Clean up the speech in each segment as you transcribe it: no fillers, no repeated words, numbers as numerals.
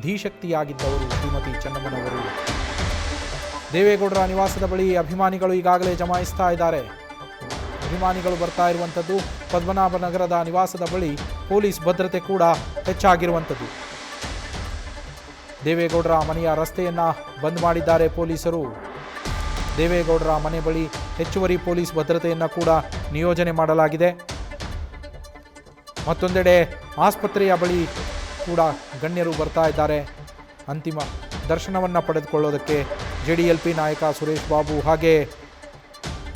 ಧೀಶಕ್ತಿಯಾಗಿದ್ದವರು ಶ್ರೀಮತಿ ಚೆನ್ನಮ್ಮನವರು. ದೇವೇಗೌಡರ ನಿವಾಸದ ಬಳಿ ಅಭಿಮಾನಿಗಳು ಈಗಾಗಲೇ ಜಮಾಯಿಸ್ತಾ ಇದ್ದಾರೆ. ಅಭಿಮಾನಿಗಳು ಬರ್ತಾ ಇರುವಂಥದ್ದು. ಪದ್ಮನಾಭನಗರದ ನಿವಾಸದ ಬಳಿ ಪೊಲೀಸ್ ಭದ್ರತೆ ಕೂಡ ಹೆಚ್ಚಾಗಿರುವಂಥದ್ದು. ದೇವೇಗೌಡರ ಮನೆಯ ರಸ್ತೆಯನ್ನು ಬಂದ್ ಮಾಡಿದ್ದಾರೆ ಪೊಲೀಸರು. ದೇವೇಗೌಡರ ಮನೆ ಬಳಿ ಹೆಚ್ಚುವರಿ ಪೊಲೀಸ್ ಭದ್ರತೆಯನ್ನು ಕೂಡ ನಿಯೋಜನೆ ಮಾಡಲಾಗಿದೆ. ಮತ್ತೊಂದೆಡೆ ಆಸ್ಪತ್ರೆಯ ಬಳಿ ಕೂಡ ಗಣ್ಯರು ಬರ್ತಾ ಇದ್ದಾರೆ ಅಂತಿಮ ದರ್ಶನವನ್ನು ಪಡೆದುಕೊಳ್ಳೋದಕ್ಕೆ. JDLP ನಾಯಕ ಸುರೇಶ್ ಬಾಬು ಹಾಗೆ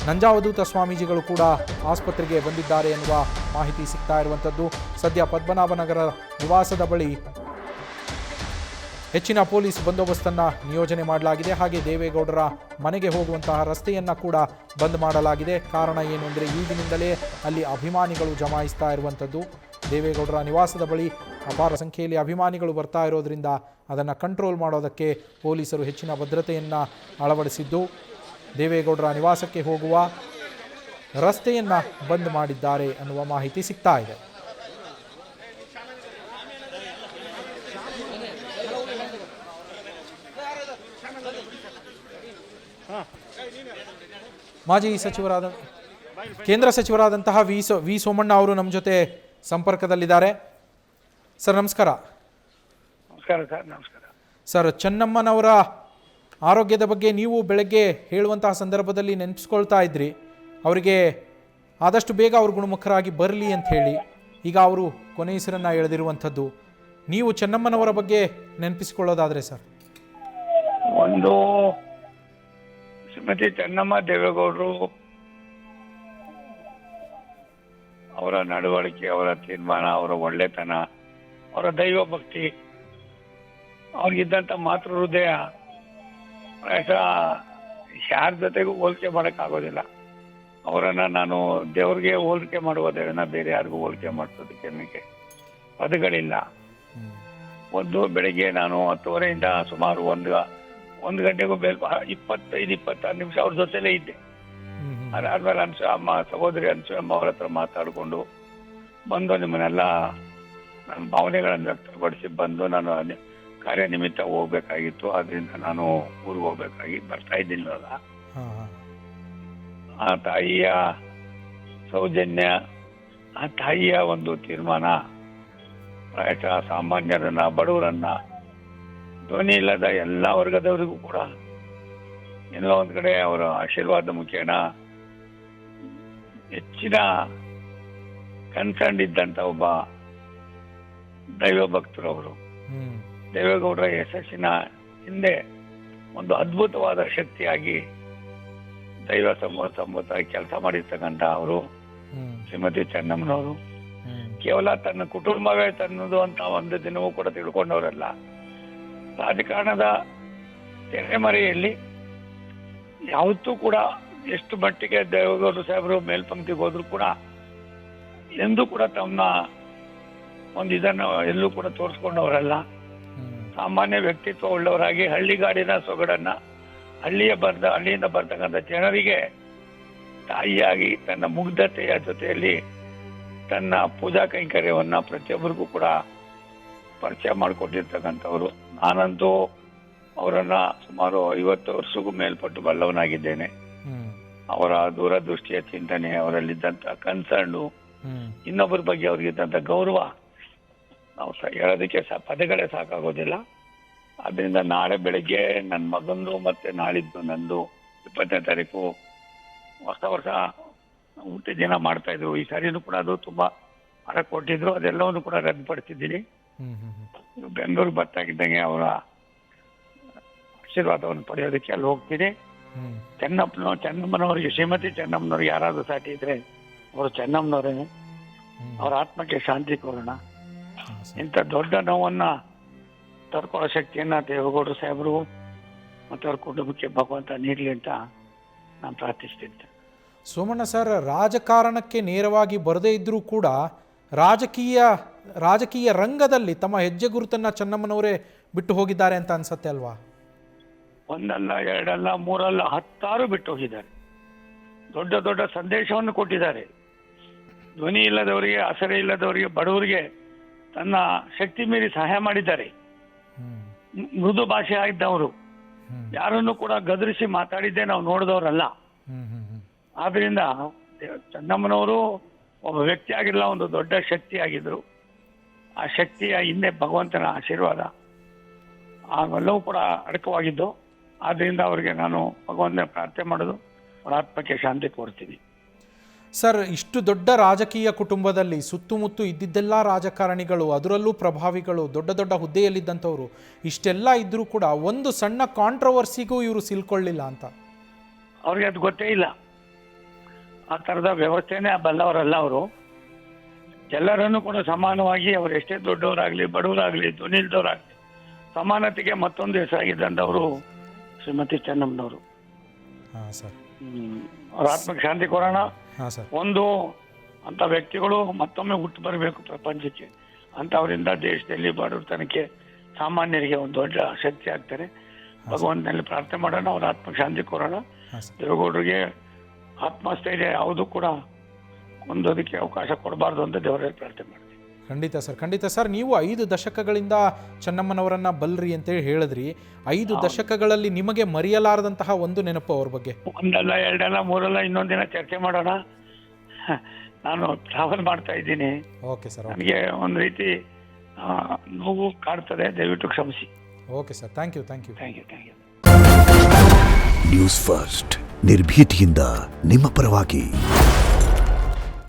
ನಂಜಾವಧೂತ ಸ್ವಾಮೀಜಿಗಳು ಕೂಡ ಆಸ್ಪತ್ರೆಗೆ ಬಂದಿದ್ದಾರೆ ಎನ್ನುವ ಮಾಹಿತಿ ಸಿಗ್ತಾ ಇರುವಂಥದ್ದು. ಸದ್ಯ ಪದ್ಮನಾಭನಗರ ನಿವಾಸದ ಬಳಿ ಹೆಚ್ಚಿನ ಪೊಲೀಸ್ ಬಂದೋಬಸ್ತನ್ನು ನಿಯೋಜನೆ ಮಾಡಲಾಗಿದೆ. ಹಾಗೆ ದೇವೇಗೌಡರ ಮನೆಗೆ ಹೋಗುವಂತಹ ರಸ್ತೆಯನ್ನು ಕೂಡ ಬಂದ್ ಮಾಡಲಾಗಿದೆ. ಕಾರಣ ಏನು ಅಂದರೆ ಈಗಿನಿಂದಲೇ ಅಲ್ಲಿ ಅಭಿಮಾನಿಗಳು ಜಮಾಯಿಸ್ತಾ ಇರುವಂಥದ್ದು. ದೇವೇಗೌಡರ ನಿವಾಸದ ಬಳಿ ಅಪಾರ ಸಂಖ್ಯೆಯಲ್ಲಿ ಅಭಿಮಾನಿಗಳು ಬರ್ತಾ ಇರೋದ್ರಿಂದ ಅದನ್ನು ಕಂಟ್ರೋಲ್ ಮಾಡೋದಕ್ಕೆ ಪೊಲೀಸರು ಹೆಚ್ಚಿನ ಭದ್ರತೆಯನ್ನು ಅಳವಡಿಸಿದ್ದು ದೇವೇಗೌಡರ ನಿವಾಸಕ್ಕೆ ಹೋಗುವ ರಸ್ತೆಯನ್ನು ಬಂದ್ ಮಾಡಿದ್ದಾರೆ ಅನ್ನುವ ಮಾಹಿತಿ ಸಿಗ್ತಾ ಇದೆ. ಮಾಜಿ ಸಚಿವರಾದ ಕೇಂದ್ರ ಸಚಿವರಾದಂತಹ ವಿ ಸೋಮಣ್ಣ ಅವರು ನಮ್ಮ ಜೊತೆ ಸಂಪರ್ಕದಲ್ಲಿದ್ದಾರೆ. ಸರ್ ನಮಸ್ಕಾರ. ನಮಸ್ಕಾರ ಸರ್. ನಮಸ್ಕಾರ ಸರ್, ಚೆನ್ನಮ್ಮನವರ ಆರೋಗ್ಯದ ಬಗ್ಗೆ ನೀವು ಬೆಳಗ್ಗೆ ಹೇಳುವಂತಹ ಸಂದರ್ಭದಲ್ಲಿ ನೆನಪಿಸ್ಕೊಳ್ತಾ ಇದ್ರಿ, ಅವರಿಗೆ ಆದಷ್ಟು ಬೇಗ ಅವರು ಗುಣಮುಖರಾಗಿ ಬರಲಿ ಅಂತ ಹೇಳಿ. ಈಗ ಅವರು ಕೊನೆಯುಸಿರನ್ನು ಎಳೆದಿರುವಂಥದ್ದು. ನೀವು ಚೆನ್ನಮ್ಮನವರ ಬಗ್ಗೆ ನೆನಪಿಸಿಕೊಳ್ಳೋದಾದರೆ ಸರ್? ಒಂದು, ಶ್ರೀಮತಿ ಚೆನ್ನಮ್ಮ ದೇವೇಗೌಡರು ಅವರ ನಡವಳಿಕೆ, ಅವರ ತೀರ್ಮಾನ, ಅವರ ಒಳ್ಳೆತನ, ಅವರ ದೈವ ಭಕ್ತಿ, ಅವ್ರಿಗಿದ್ದಂಥ ಮಾತೃ ಹೃದಯ ಯಾರ ಜೊತೆಗೂ ಹೋಲಿಕೆ ಮಾಡೋಕ್ಕಾಗೋದಿಲ್ಲ. ಅವರನ್ನು ನಾನು ದೇವ್ರಿಗೆ ಹೋಲಿಕೆ ಮಾಡುವುದನ್ನ ಬೇರೆ ಯಾರಿಗೂ ಹೋಲಿಕೆ ಮಾಡಿಸೋದಕ್ಕೆ ನನಗೆ ಪದಗಳಿಲ್ಲ. ಒಂದು ಬೆಳಿಗ್ಗೆ ನಾನು 10:30 ಸುಮಾರು ಒಂದು ಗಂಟೆಗೂ ಮೇಲೆ 25-26 ನಿಮಿಷ ಅವ್ರ ಜೊತೆಲೇ ಇದ್ದೆ. ಅದಾದ್ಮೇಲೆ ಸಹೋದರಿ ಅನ್ಸೂಯಮ್ಮ ಅವ್ರ ಹತ್ರ ಮಾತಾಡಿಕೊಂಡು ಬಂದು ನಿಮ್ಮನ್ನೆಲ್ಲ ನನ್ನ ಭಾವನೆಗಳನ್ನು ವ್ಯಕ್ತಪಡಿಸಿ ಬಂದು ನಾನು ಕಾರ್ಯನಿಮಿತ್ತ ಹೋಗ್ಬೇಕಾಗಿತ್ತು. ಅದರಿಂದ ನಾನು ಊರಿಗೆ ಹೋಗ್ಬೇಕಾಗಿ ಬರ್ತಾ ಇದ್ದಿಲ್ಲಲ್ಲ. ಆ ತಾಯಿಯ ಸೌಜನ್ಯ, ಆ ತಾಯಿಯ ಒಂದು ತೀರ್ಮಾನ ಪ್ರಾಯಶಃ ಸಾಮಾನ್ಯರನ್ನ, ಬಡವರನ್ನ, ಧ್ವನಿ ಇಲ್ಲದ ಎಲ್ಲ ವರ್ಗದವರಿಗೂ ಕೂಡ ಎಲ್ಲ ಒಂದ್ ಕಡೆ ಅವರ ಆಶೀರ್ವಾದ ಮುಖೇನ ಹೆಚ್ಚಿನ ಕನ್ಸರ್ನ್ ಇದ್ದಂತ ಒಬ್ಬ ದೈವ ಭಕ್ತರು ಅವರು. ದೇವೇಗೌಡರ ಯಶಸ್ಸಿನ ಹಿಂದೆ ಒಂದು ಅದ್ಭುತವಾದ ಶಕ್ತಿಯಾಗಿ ದೈವ ಸಂಬಂಧವಾಗಿ ಕೆಲಸ ಮಾಡಿರ್ತಕ್ಕಂಥ ಅವರು ಶ್ರೀಮತಿ ಚೆನ್ನಮ್ಮನವರು ಕೇವಲ ತನ್ನ ಕುಟುಂಬವೇ ತನ್ನದು ಅಂತ ಒಂದು ದಿನವೂ ಕೂಡ ತಿಳ್ಕೊಂಡವರಲ್ಲ. ರಾಜಕಾರಣದ ತೆರೆಮರೆಯಲ್ಲಿ ಯಾವತ್ತೂ ಕೂಡ ಎಷ್ಟು ಮಟ್ಟಿಗೆ ದೇವೇಗೌಡರು ಸಾಹೇಬರು ಮೇಲ್ಪಂಕ್ತಿಗೆ ಹೋದ್ರು ಕೂಡ ಎಂದೂ ಕೂಡ ತಮ್ಮ ಒಂದು ಇದನ್ನು ಎಲ್ಲೂ ಕೂಡ ತೋರಿಸ್ಕೊಂಡವರಲ್ಲ. ಸಾಮಾನ್ಯ ವ್ಯಕ್ತಿತ್ವ ಉಳ್ಳವರಾಗಿ ಹಳ್ಳಿಗಾಡಿನ ಸೊಗಡನ್ನ, ಹಳ್ಳಿಯಿಂದ ಬರ್ತಕ್ಕಂಥ ಜನರಿಗೆ ತಾಯಿಯಾಗಿ ತನ್ನ ಮುಗ್ಧತೆಯ ಜೊತೆಯಲ್ಲಿ ತನ್ನ ಪೂಜಾ ಕೈಂಕರ್ಯವನ್ನ ಪ್ರತಿಯೊಬ್ಬರಿಗೂ ಕೂಡ ಪರಿಚಯ ಮಾಡಿಕೊಟ್ಟಿರ್ತಕ್ಕಂಥವ್ರು. ನಾನಂತೂ ಅವರನ್ನ ಸುಮಾರು 50 ವರ್ಷಕ್ಕೂ ಮೇಲ್ಪಟ್ಟು ಬಲ್ಲವನಾಗಿದ್ದೇನೆ. ಅವರ ದೂರದೃಷ್ಟಿಯ ಚಿಂತನೆ, ಅವರಲ್ಲಿದ್ದಂಥ ಕನ್ಸರ್ನು, ಇನ್ನೊಬ್ಬರ ಬಗ್ಗೆ ಅವ್ರಿಗಿದ್ದಂಥ ಗೌರವ ನಾವು ಹೇಳೋದಕ್ಕೆ ಪದಗಳೇ ಸಾಕಾಗೋದಿಲ್ಲ. ಅದರಿಂದ ನಾಳೆ ಬೆಳಗ್ಗೆ ನನ್ನ ಮಗಂದು ಮತ್ತೆ ನಾಳಿದ್ದು ನಂದು 20ನೇ ತಾರೀಕು ಹೊಸ ವರ್ಷ ಹುಟ್ಟಿದ ದಿನ ಮಾಡ್ತಾ ಇದ್ರು. ಈ ಸಾರಿನೂ ಕೂಡ ಅದು ತುಂಬಾ ಹಣ ಕೊಟ್ಟಿದ್ರು, ಅದೆಲ್ಲವನ್ನು ಕೂಡ ರದ್ದುಪಡಿಸಿದ್ದೀನಿ. ಬೆಂಗಳೂರು ಬರ್ತಾಗಿದ್ದಂಗೆ ಅವರ ಆಶೀರ್ವಾದವನ್ನು ಪಡೆಯೋದಕ್ಕೆ ಅಲ್ಲಿ ಹೋಗ್ತೀನಿ. ಚೆನ್ನಮ್ಮನವರಿಗೆ, ಶ್ರೀಮತಿ ಚೆನ್ನಮ್ಮನವ್ರಿಗೆ ಯಾರಾದ್ರೂ ಸಾಟಿ ಇದ್ರೆ ಅವರು ಚೆನ್ನಮ್ಮನವರೇ. ಅವ್ರ ಆತ್ಮಕ್ಕೆ ಶಾಂತಿ ಕೋರೋಣ. ಇಂಥ ದೊಡ್ಡ ನೋವನ್ನ ತಡ್ಕೊಳ್ಳೋ ಶಕ್ತಿಯನ್ನ ದೇವೇಗೌಡರು ಸಾಹೇಬರು ಮತ್ತು ಅವ್ರ ಕುಟುಂಬಕ್ಕೆ ಭಗವಂತ ನೀಡಲಿ ಅಂತ ನಾನು ಪ್ರಾರ್ಥಿಸ್ತೀನಿ. ಸೋಮಣ್ಣ ಸರ್, ರಾಜಕಾರಣಕ್ಕೆ ನೇರವಾಗಿ ಬರದೇ ಇದ್ರೂ ಕೂಡ ರಾಜಕೀಯ ರಂಗದಲ್ಲಿ ತಮ್ಮ ಹೆಜ್ಜೆ ಗುರುತನ್ನ ಚೆನ್ನಮ್ಮನವರೇ ಬಿಟ್ಟು ಹೋಗಿದ್ದಾರೆ ಅಂತ ಅನ್ಸತ್ತೆ ಅಲ್ವಾ? ಒಂದಲ್ಲ, ಎರಡಲ್ಲ, ಮೂರಲ್ಲ, 10 ಬಿಟ್ಟು ಹೋಗಿದ್ದಾರೆ. ದೊಡ್ಡ ದೊಡ್ಡ ಸಂದೇಶವನ್ನು ಕೊಟ್ಟಿದ್ದಾರೆ. ಧ್ವನಿ ಇಲ್ಲದವರಿಗೆ, ಆಸರೆ ಇಲ್ಲದವರಿಗೆ, ಬಡವರಿಗೆ ತನ್ನ ಶಕ್ತಿ ಮೀರಿ ಸಹಾಯ ಮಾಡಿದ್ದಾರೆ. ಮೃದು ಭಾಷೆ ಇದ್ದವರು, ಯಾರನ್ನು ಕೂಡ ಗದರಿಸಿ ಮಾತಾಡಿದ್ದೇ ನಾವು ನೋಡಿದವರಲ್ಲ. ಆದ್ರಿಂದ ಚೆನ್ನಮ್ಮನವರು ಒಬ್ಬ ವ್ಯಕ್ತಿ ಆಗಿರಲ್ಲ, ಒಂದು ದೊಡ್ಡ ಶಕ್ತಿ ಆಗಿದ್ರು. ಆ ಶಕ್ತಿಯ ಹಿಂದೆ ಭಗವಂತನ ಆಶೀರ್ವಾದ ಅವೆಲ್ಲವೂ ಕೂಡ ಅಡಕವಾಗಿದ್ದು. ಆದ್ರಿಂದ ಅವರಿಗೆ ನಾನು ಭಗವಂತನ ಪ್ರಾರ್ಥನೆ ಮಾಡೋದು, ಅವರ ಆತ್ಮಕ್ಕೆ ಶಾಂತಿ ಕೋರ್ತೀನಿ. ಸರ್, ಇಷ್ಟು ದೊಡ್ಡ ರಾಜಕೀಯ ಕುಟುಂಬದಲ್ಲಿ ಸುತ್ತಮುತ್ತ ಇದ್ದಿದ್ದೆಲ್ಲ ರಾಜಕಾರಣಿಗಳು, ಅದರಲ್ಲೂ ಪ್ರಭಾವಿಗಳು, ದೊಡ್ಡ ದೊಡ್ಡ ಹುದ್ದೆಯಲ್ಲಿದ್ದಂಥವ್ರು ಇಷ್ಟೆಲ್ಲ ಇದ್ದರೂ ಕೂಡ ಒಂದು ಸಣ್ಣ ಕಾಂಟ್ರವರ್ಸಿಗೂ ಇವರು ಸಿಲ್ಕೊಳ್ಳಿಲ್ಲ ಅಂತ. ಅವ್ರಿಗೆ ಅದು ಗೊತ್ತೇ ಇಲ್ಲ. ಆ ಥರದ ವ್ಯವಸ್ಥೆನೇ ಬಲ್ಲವರಲ್ಲ ಅವರು. ಎಲ್ಲರನ್ನೂ ಕೂಡ ಸಮಾನವಾಗಿ ಅವರು ಎಷ್ಟೇ ದೊಡ್ಡವರಾಗಲಿ ಬಡವರಾಗಲಿ ಧ್ವನಿಲ್ದವರಾಗಲಿ ಸಮಾನತೆಗೆ ಮತ್ತೊಂದು ಹೆಸರಾಗಿದ್ದಂಥವರು ಶ್ರೀಮತಿ ಚೆನ್ನಮ್ಮನವರು. ಹಾಂ ಸರ್. ಅವ್ರ ಆತ್ಮಕ್ಕೆ ಶಾಂತಿ ಕೋರೋಣ. ಹಾಂ ಸರ್. ಒಂದು ಅಂತ ವ್ಯಕ್ತಿಗಳು ಮತ್ತೊಮ್ಮೆ ಹುಟ್ಟು ಬರಬೇಕು ಪ್ರಪಂಚಕ್ಕೆ. ಅಂಥವರಿಂದ ದೇಶದಲ್ಲಿ ಬಡವತನಕ್ಕೆ ಸಾಮಾನ್ಯರಿಗೆ ಒಂದು ದೊಡ್ಡ ಶಕ್ತಿ ಆಗ್ತಾರೆ. ಭಗವಂತನಲ್ಲಿ ಪ್ರಾರ್ಥನೆ ಮಾಡೋಣ, ಅವ್ರ ಆತ್ಮಕ್ಕೆ ಶಾಂತಿ ಕೋರೋಣ. ದೇವೇಗೌಡರಿಗೆ ಆತ್ಮಸ್ಥೈರ್ಯ ಯಾವುದು ಕೂಡ ಹೊಂದೋದಕ್ಕೆ ಅವಕಾಶ ಕೊಡಬಾರ್ದು ಅಂತ ದೇವರಲ್ಲಿ ಪ್ರಾರ್ಥನೆ ಮಾಡ್ತೀವಿ. ಖಂಡಿತ ಸರ್, ಖಂಡಿತ ಸರ್. ನೀವು 5 ದಶಕಗಳಿಂದ ಚೆನ್ನಮ್ಮನವರನ್ನ ಬಲ್ರಿ ಅಂತೇಳಿ ಹೇಳಿದ್ರಿ. 5 ದಶಕಗಳಲ್ಲಿ ನಿಮಗೆ ಮರೆಯಲಾರದಂತಹ ಒಂದು ನೆನಪು ಅವ್ರ ಬಗ್ಗೆ? ಒಂದಲ್ಲ, ಎರಡಲ್ಲ, ಮೂರಲ್ಲ, ಇನ್ನೊಂದಿನ ಚರ್ಚೆ ಮಾಡೋಣ. ನಾನು ಟ್ರಾವೆಲ್ ಮಾಡ್ತಾ ಇದ್ದೀನಿ. Okay sir. ನನಗೆ ಒಂದು ರೀತಿ ನೋವು ಕಾಡ್ತದೆ, ದಯವಿಟ್ಟು ಕ್ಷಮಿಸಿ. Okay sir, thank you. News first, ನಿರ್ಭೀತಿಯಿಂದ ನಿಮ್ಮ ಪರವಾಗಿ.